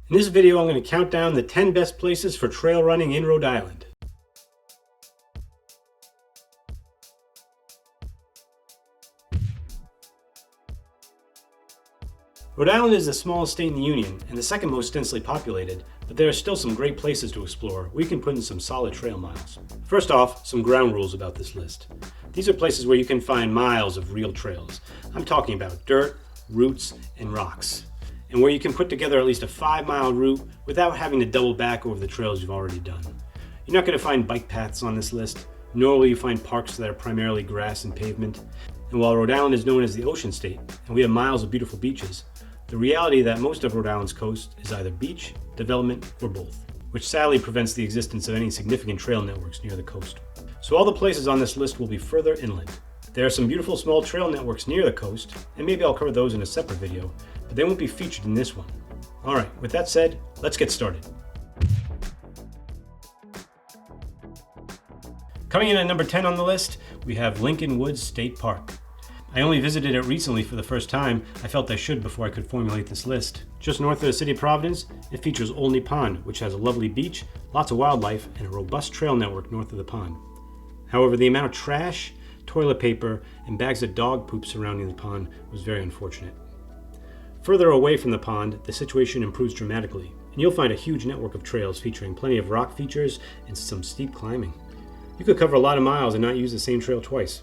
In this video, I'm going to count down the 10 best places for trail running in Rhode Island. Rhode Island is the smallest state in the Union and the second most densely populated, but there are still some great places to explore where you can put in some solid trail miles. First off, some ground rules about this list. These are places where you can find miles of real trails. I'm talking about dirt, roots, and rocks, and where you can put together at least a 5-mile route without having to double back over the trails you've already done. You're not going to find bike paths on this list, nor will you find parks that are primarily grass and pavement. And while Rhode Island is known as the Ocean State, and we have miles of beautiful beaches, the reality that most of Rhode Island's coast is either beach, development, or both, which sadly prevents the existence of any significant trail networks near the coast. So all the places on this list will be further inland. There are some beautiful small trail networks near the coast, and maybe I'll cover those in a separate video, but they won't be featured in this one. Alright, with that said, let's get started. Coming in at number 10 on the list, we have Lincoln Woods State Park. I only visited it recently for the first time. I felt I should before I could formulate this list. Just north of the city of Providence, it features Olney Pond, which has a lovely beach, lots of wildlife, and a robust trail network north of the pond. However, the amount of trash, toilet paper, and bags of dog poop surrounding the pond was very unfortunate. Further away from the pond, the situation improves dramatically, and you'll find a huge network of trails featuring plenty of rock features and some steep climbing. You could cover a lot of miles and not use the same trail twice.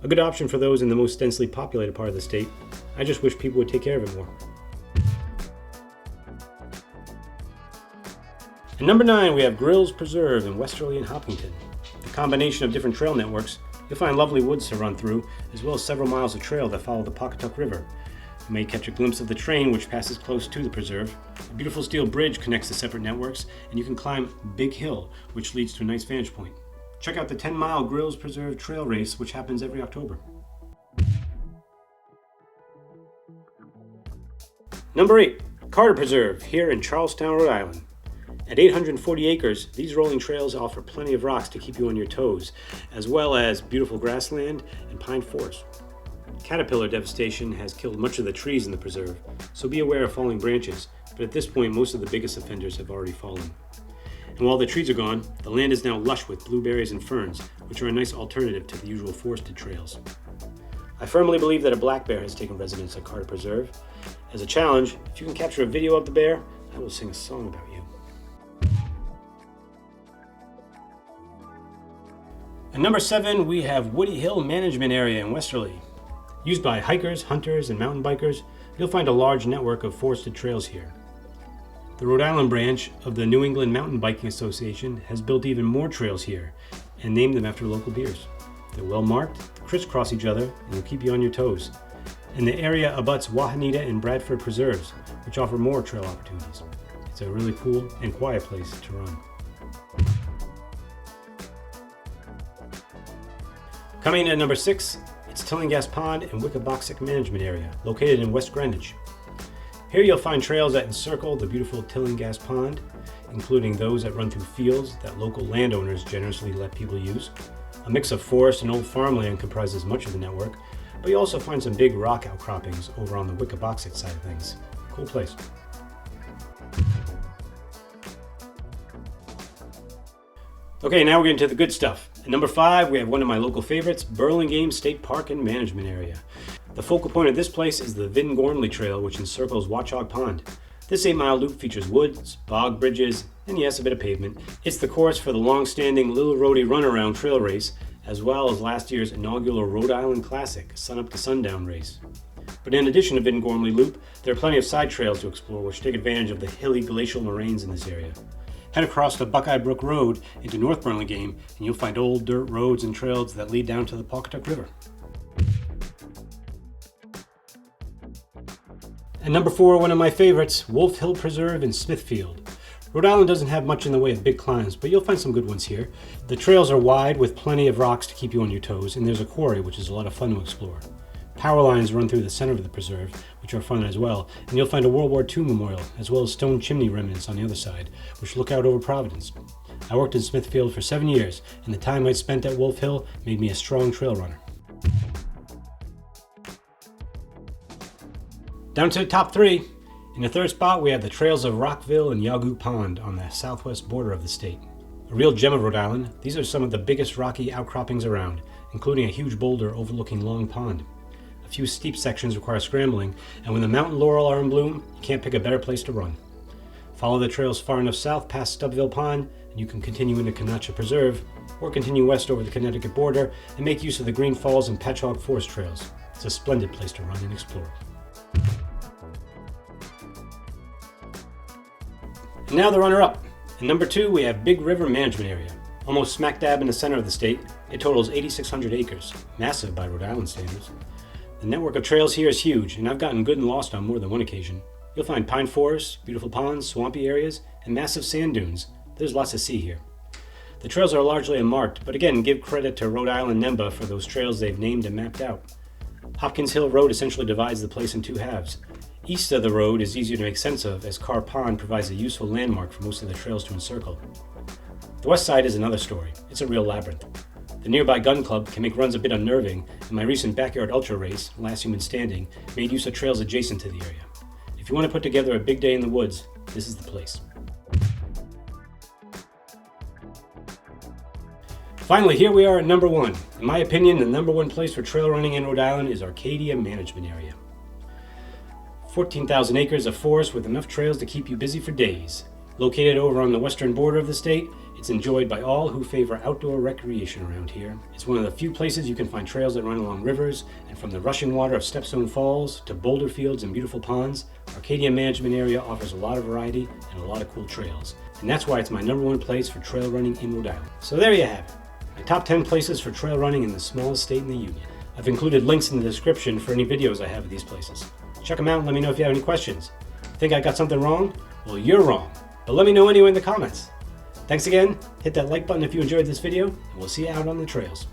A good option for those in the most densely populated part of the state. I just wish people would take care of it more. At number 9, we have Grills Preserve in Westerly and Hopkinton. The combination of different trail networks, you'll find lovely woods to run through, as well as several miles of trail that follow the Pawcatuck River. You may catch a glimpse of the train which passes close to the preserve. A beautiful steel bridge connects the separate networks, and you can climb Big Hill, which leads to a nice vantage point. Check out the 10-mile Grills Preserve Trail Race, which happens every October. Number 8, Carter Preserve, here in Charlestown, Rhode Island. At 840 acres, these rolling trails offer plenty of rocks to keep you on your toes, as well as beautiful grassland and pine forest. Caterpillar devastation has killed much of the trees in the preserve, so be aware of falling branches, but at this point most of the biggest offenders have already fallen. And while the trees are gone, the land is now lush with blueberries and ferns, which are a nice alternative to the usual forested trails. I firmly believe that a black bear has taken residence at Carter Preserve. As a challenge, if you can capture a video of the bear, I will sing a song about you. At number 7, we have Woody Hill Management Area in Westerly. Used by hikers, hunters, and mountain bikers, you'll find a large network of forested trails here. The Rhode Island branch of the New England Mountain Biking Association has built even more trails here and named them after local beers. They're well marked, crisscross each other, and will keep you on your toes. And the area abuts Wahanita and Bradford Preserves, which offer more trail opportunities. It's a really cool and quiet place to run. Coming in at number 6, it's Tillinghast Pond and Wickaboxet Management Area, located in West Greenwich. Here you'll find trails that encircle the beautiful Tillinghast Pond, including those that run through fields that local landowners generously let people use. A mix of forest and old farmland comprises much of the network, but you also find some big rock outcroppings over on the Wickaboxet side of things. Cool place. Okay, now we're getting to the good stuff. At number 5, we have one of my local favorites, Burlingame State Park and Management Area. The focal point of this place is the Vin-Gormley Trail, which encircles Watchog Pond. This 8-mile loop features woods, bog bridges, and yes, a bit of pavement. It's the course for the long-standing Little Rhody Runaround Trail Race, as well as last year's inaugural Rhode Island Classic, Sun Up to Sundown race. But in addition to Vin-Gormley Loop, there are plenty of side trails to explore which take advantage of the hilly glacial moraines in this area. Head across the Buckeye Brook Road into North Burlingame, and you'll find old dirt roads and trails that lead down to the Pawcatuck River. At number 4, one of my favorites, Wolf Hill Preserve in Smithfield. Rhode Island doesn't have much in the way of big climbs, but you'll find some good ones here. The trails are wide with plenty of rocks to keep you on your toes, and there's a quarry which is a lot of fun to explore. Power lines run through the center of the preserve, which are fun as well, and you'll find a World War II memorial, as well as stone chimney remnants on the other side, which look out over Providence. I worked in Smithfield for 7 years, and the time I spent at Wolf Hill made me a strong trail runner. Down to the top 3. In the third spot, we have the trails of Rockville and Yawgoog Pond on the southwest border of the state. A real gem of Rhode Island, these are some of the biggest rocky outcroppings around, including a huge boulder overlooking Long Pond. A few steep sections require scrambling, and when the mountain laurel are in bloom, you can't pick a better place to run. Follow the trails far enough south past Stubbville Pond, and you can continue into Canaccia Preserve, or continue west over the Connecticut border and make use of the Green Falls and Patchogue Forest trails. It's a splendid place to run and explore. And now the runner-up. In number 2, we have Big River Management Area. Almost smack dab in the center of the state, it totals 8,600 acres, massive by Rhode Island standards. The network of trails here is huge, and I've gotten good and lost on more than one occasion. You'll find pine forests, beautiful ponds, swampy areas, and massive sand dunes. There's lots to see here. The trails are largely unmarked, but again, give credit to Rhode Island NEMBA for those trails they've named and mapped out. Hopkins Hill Road essentially divides the place in two halves. East of the road is easier to make sense of, as Carr Pond provides a useful landmark for most of the trails to encircle. The west side is another story. It's a real labyrinth. The nearby gun club can make runs a bit unnerving, and my recent backyard ultra race, Last Human Standing, made use of trails adjacent to the area. If you want to put together a big day in the woods, this is the place. Finally, here we are at number 1. In my opinion, the number 1 place for trail running in Rhode Island is Arcadia Management Area. 14,000 acres of forest with enough trails to keep you busy for days. Located over on the western border of the state, it's enjoyed by all who favor outdoor recreation around here. It's one of the few places you can find trails that run along rivers, and from the rushing water of Stepstone Falls to boulder fields and beautiful ponds, Arcadia Management Area offers a lot of variety and a lot of cool trails. And that's why it's my number 1 place for trail running in Rhode Island. So there you have it, my top 10 places for trail running in the smallest state in the Union. I've included links in the description for any videos I have of these places. Check them out and let me know if you have any questions. Think I got something wrong? Well, you're wrong. But let me know anyway in the comments. Thanks again, hit that like button if you enjoyed this video, and we'll see you out on the trails.